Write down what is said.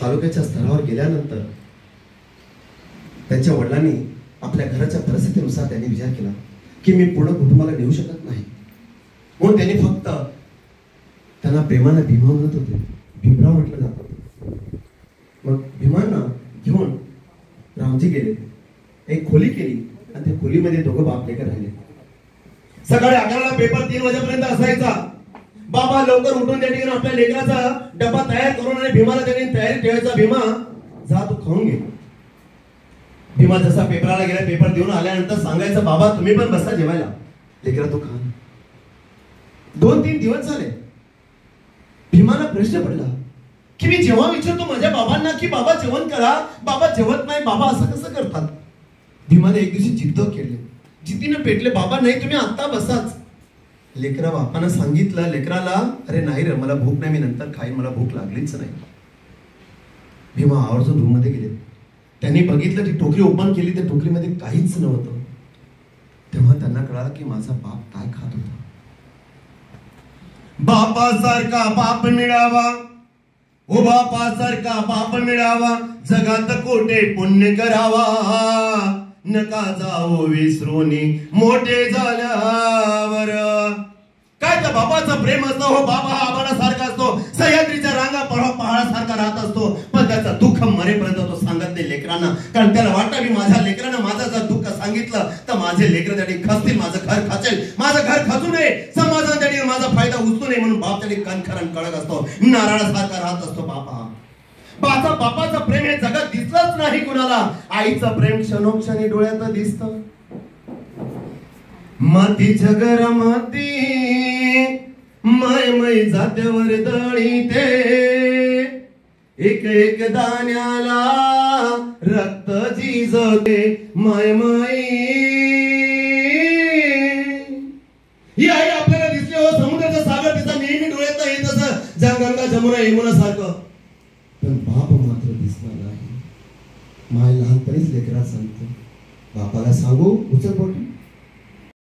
तालुक्याच्या स्तरावर गेल्यानंतर त्यांच्या वडिलांनी आपल्या घराच्या परिस्थितीनुसार त्यांनी विचार केला की मी पूर्ण कुटुंबाला नेऊ शकत नाही, म्हणून त्यांनी फक्त त्यांना प्रेमाने भीमा म्हणत होते, भीमराव म्हटलं जातं. मग भीमांना घेऊन रामजी गेले, एक खोली केली आणि त्या खोलीमध्ये दोघं बाप लेकर राहिले. सकाळी 11ला पेपर 3 वाजेपर्यंत असायचा. बाबा लवकर उठून त्या ठिकाणी आपल्या लेकराचा डबा तयार करून आणि भीमाला त्यांनी तयारी ठेवायचा. भीमा जा तू खाऊन घे. भीमा जसा पेपराला गेला, पेपर देऊन आल्यानंतर सांगायचं बाबा तुम्ही पण बसा जेवायला, लेकरा तू खा. 2-3 दिवस झाले. भीमाला प्रश्न पडला की मी जेव्हा विचारतो माझ्या बाबांना की बाबा जेवण करा, बाबा जेवत नाही, बाबा असं कसं करतात. भीमाने एक दिवशी जिद्द केली, जिद्दीने पेटले, बाबा नाही तुम्ही आता बसाच. लेकरा बापानं सांगितलं लेकराला, अरे नाही रे मला भूक नाही, मी नंतर खाईन, मला भूक लागलीच नाही. भीमा आवर्जून रूम मध्ये गेले. त्यांनी बघितलं ती टोकरी ओपन केली, त्या टोकरीमध्ये काहीच नव्हतं. तेव्हा त्यांना कळालं की माझा बाप काय खात होता. बापासारखा बाप मिळावा, ओ बापासारखा बाप मिळावा, जगात कोटे पुण्य करावा, नका जाओ विसरूनी मोठे झाल्यावर. काय त्या बापाचं प्रेम असतं हो. बाबा हा आबाळासारखा असतो, सह्याद्रीच्या रांगा पहाडासारखा राहत असतो, पण त्याचं दुःख मरेपर्यंत तो सांगत नाही लेकरांना. कारण त्याला वाटतं की माझ्या लेकरांना माझं जर दुःख सांगितलं तर माझे लेकर त्याने खचतील, माझं घर खचेल, माझं घर खचू नये, समाजाने त्याने माझा फायदा उचलू नये, म्हणून बाप त्याने कणखरण कळत असतो, नारळासारखा राहत असतो. बापाचं प्रेम हे जगात दिसलंच नाही कुणाला. आईचं प्रेम क्षणोक्षणी डोळ्यात दिसतं. माती जगर माती माय माय जात्यावर दळी ते, एक एक दाण्याला रक्त झिजते माय माई. ही आई आपल्याला दिसली हो, समुद्राचा सागर तिचा नेहमी डोळ्यात येत असं गंगा जमुना यमुना सारखं, पण बाप मात्र दिसला नाही. माय लहानपणीच लेकरात सांगतो, बापाला सांगू उचल पोटी